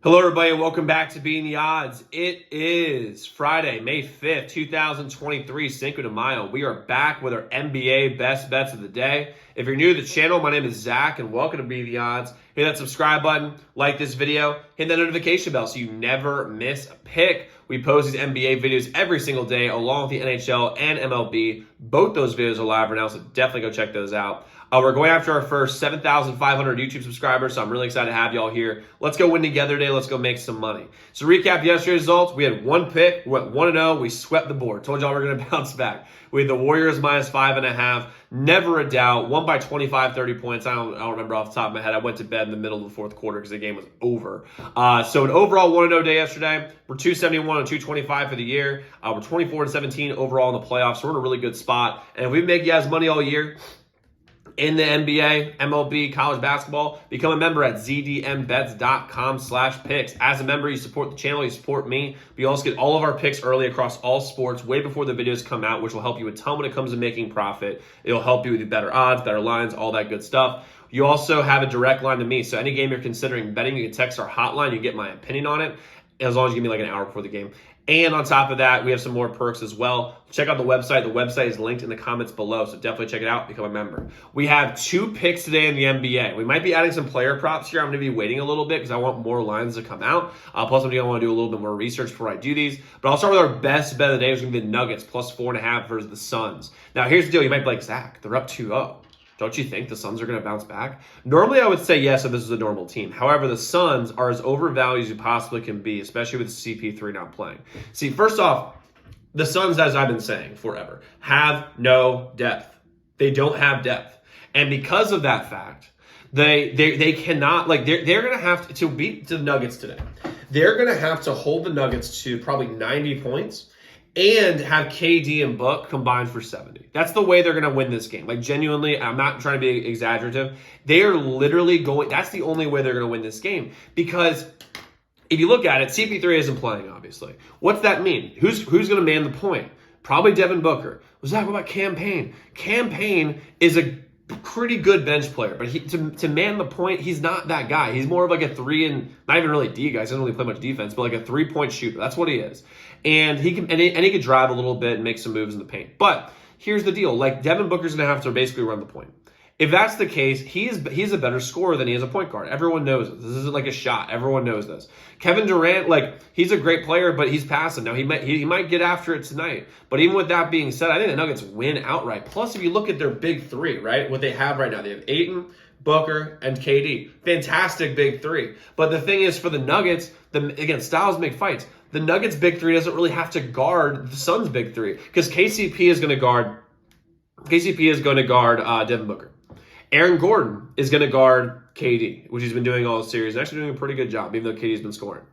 Hello, everybody, and welcome back to Beating the Odds. It is Friday, May 5th, 2023, Cinco de Mayo. We are back with our NBA best bets of the day. If you're new to the channel, my name is Zach, and welcome to Beating the Odds. Hit that subscribe button, like this video, hit that notification bell so you never miss a pick. We post these NBA videos every single day, along with the NHL and MLB. Both those videos are live right now, so definitely go check those out. We're going after our first 7,500 YouTube subscribers, so I'm really excited to have y'all here. Let's go win together today. Let's go make some money. So recap yesterday's results. We had one pick. We went 1-0. We swept the board. Told y'all we're going to bounce back. We had the Warriors minus 5.5. Never a doubt. Won by 25, 30 points. I don't remember off the top of my head. I went to bed in the middle of the fourth quarter because the game was over. So an overall 1-0 day yesterday. We're 271 and 225 for the year. We're 24-17 overall in the playoffs. So we're in a really good spot. And if we make you guys money all year in the NBA, MLB, college basketball, become a member at zdmbets.com/picks. As a member, you support the channel, you support me. But you also get all of our picks early across all sports way before the videos come out, which will help you a ton when it comes to making profit. It'll help you with better odds, better lines, all that good stuff. You also have a direct line to me. So any game you're considering betting, you can text our hotline. You get my opinion on it, as long as you give me like an hour before the game. And on top of that, we have some more perks as well. Check out the website. The website is linked in the comments below, so definitely check it out. Become a member. We have 2 picks today in the NBA. We might be adding some player props here. I'm going to be waiting a little bit because I want more lines to come out. Plus, I'm going to want to do a little bit more research before I do these. But I'll start with our best bet of the day, which is going to be the Nuggets, plus 4.5 versus the Suns. Now, here's the deal. You might be like, Zach, they're up 2-0. Don't you think the Suns are going to bounce back? Normally, I would say yes if this is a normal team. However, the Suns are as overvalued as you possibly can be, especially with CP3 not playing. See, first off, the Suns, as I've been saying forever, have no depth. They don't have depth. And because of that fact, they cannot, like, they're going to have to beat the Nuggets today. They're going to have to hold the Nuggets to probably 90 points and have KD and Book combined for 70. That's the way they're going to win this game. Like, genuinely, I'm not trying to be exaggerative. They are literally going, that's the only way they're going to win this game. Because if you look at it, CP3 isn't playing, obviously. What's that mean? Who's going to man the point? Probably Devin Booker. Zach, what about Cam Payne? Cam Payne is a pretty good bench player, but to man the point, he's not that guy. He's more of like a 3 and not even really D guy. He doesn't really play much defense, but like a 3-point shooter. That's what he is. And he can drive a little bit and make some moves in the paint. But here's the deal: like, Devin Booker's gonna have to basically run the point. If that's the case, he's a better scorer than he is a point guard. Everyone knows this. This isn't like a shot. Everyone knows this. Kevin Durant, like, he's a great player, but he's passive. Now, he might get after it tonight. But even with that being said, I think the Nuggets win outright. Plus, if you look at their big 3, right, what they have right now, they have Ayton, Booker, and KD. Fantastic big 3. But the thing is, for the Nuggets, again, styles make fights. The Nuggets' big 3 doesn't really have to guard the Suns' big 3 because KCP is going to guard Devin Booker. Aaron Gordon is going to guard KD, which he's been doing all series. Actually doing a pretty good job, even though KD's been scoring.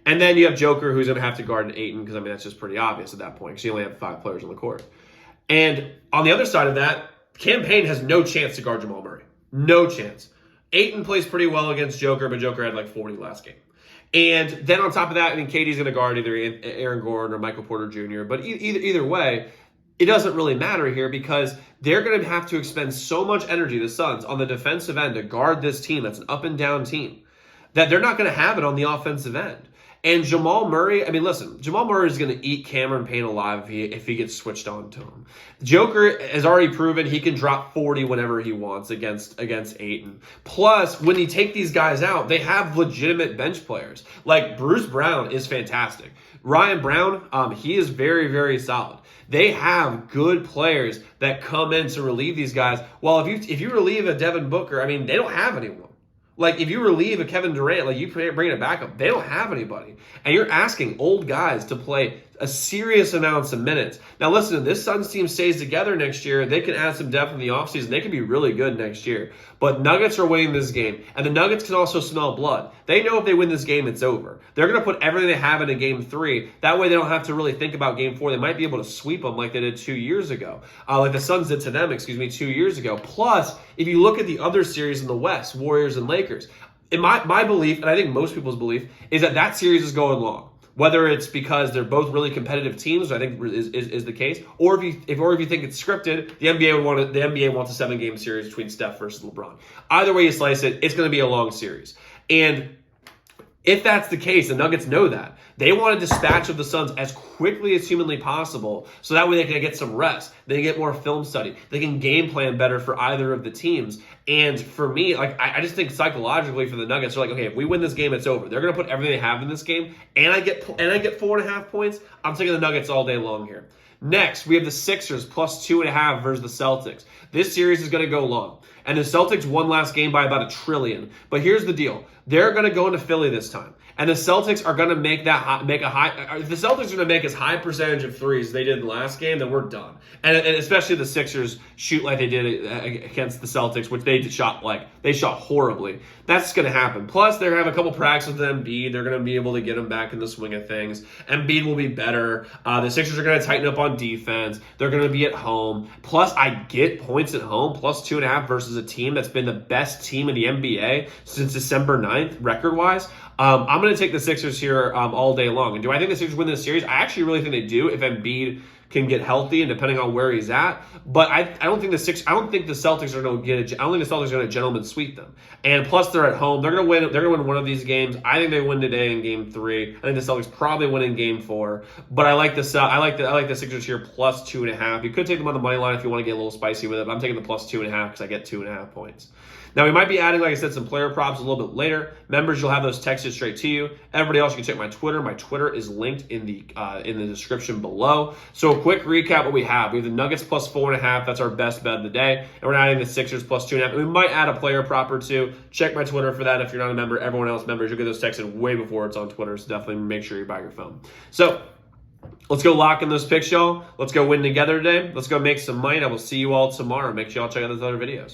And then you have Joker, who's going to have to guard an Ayton, because, I mean, that's just pretty obvious at that point, because you only have 5 players on the court. And on the other side of that, Cam Payne has no chance to guard Jamal Murray. No chance. Ayton plays pretty well against Joker, but Joker had like 40 last game. And then on top of that, I mean, KD's going to guard either Aaron Gordon or Michael Porter Jr., but either way, it doesn't really matter here because they're going to have to expend so much energy, the Suns, on the defensive end to guard this team that's an up-and-down team, that they're not going to have it on the offensive end. And Jamal Murray, I mean, listen, Jamal Murray is going to eat Cameron Payne alive if he gets switched on to him. Joker has already proven he can drop 40 whenever he wants against Ayton. Plus, when you take these guys out, they have legitimate bench players. Like, Bruce Brown is fantastic. Ryan Brown, he is very, very solid. They have good players that come in to relieve these guys. Well, if you relieve a Devin Booker, I mean, they don't have anyone. Like, if you relieve a Kevin Durant, like, you bring it back up, they don't have anybody. And you're asking old guys to play a serious amounts of minutes. Now, listen, if this Suns team stays together next year, they can add some depth in the offseason. They can be really good next year. But Nuggets are winning this game. And the Nuggets can also smell blood. They know if they win this game, it's over. They're going to put everything they have into Game 3. That way they don't have to really think about Game 4. They might be able to sweep them like they did 2 years ago. Like the Suns did to them, 2 years ago. Plus, if you look at the other series in the West, Warriors and Lakers, in my belief, and I think most people's belief, is that series is going long. Whether it's because they're both really competitive teams, I think is the case, or if you think it's scripted, the NBA wants a 7-game series between Steph versus LeBron. Either way you slice it, it's going to be a long series. And If that's the case, the Nuggets know that. They want to dispatch of the Suns as quickly as humanly possible so that way they can get some rest. They can get more film study. They can game plan better for either of the teams. And for me, like I just think psychologically for the Nuggets, they're like, okay, if we win this game, it's over. They're going to put everything they have in this game, and I get 4.5 points. I'm taking the Nuggets all day long here. Next, we have the Sixers plus 2.5 versus the Celtics. This series is going to go long. And the Celtics won last game by about $1 trillion. But here's the deal. They're going to go into Philly this time. And the Celtics are going to make if the Celtics are going to make as high percentage of threes as they did in the last game, then we're done. And especially the Sixers shoot like they did against the Celtics, which they shot horribly. That's going to happen. Plus, they're going to have a couple practices with Embiid. They're going to be able to get him back in the swing of things. Embiid will be better. The Sixers are going to tighten up on defense. They're going to be at home. Plus, I get points at home, plus 2.5 versus a team that's been the best team in the NBA since December 9th, record-wise. I'm going to take the Sixers here all day long. And do I think the Sixers win this series? I actually really think they do if Embiid can get healthy and depending on where he's at. But I don't think the Celtics are going to get I don't think the Celtics are going to gentleman sweep them. And plus they're at home. They're going to win. They're going to win one of these games. I think they win today in Game 3. I think the Celtics probably win in Game 4. But I like the Sixers here plus 2.5. You could take them on the money line if you want to get a little spicy with it. But I'm taking the plus 2.5 because I get 2.5 points. Now, we might be adding, like I said, some player props a little bit later. Members, you'll have those texted straight to you. Everybody else, you can check my Twitter. My Twitter is linked in the description below. So a quick recap what we have. We have the Nuggets plus 4.5. That's our best bet of the day. And we're adding the Sixers plus 2.5. We might add a player prop or two. Check my Twitter for that. If you're not a member, everyone else members, you'll get those texted way before it's on Twitter. So definitely make sure you buy your phone. So let's go lock in those picks, y'all. Let's go win together today. Let's go make some money. I will see you all tomorrow. Make sure y'all check out those other videos.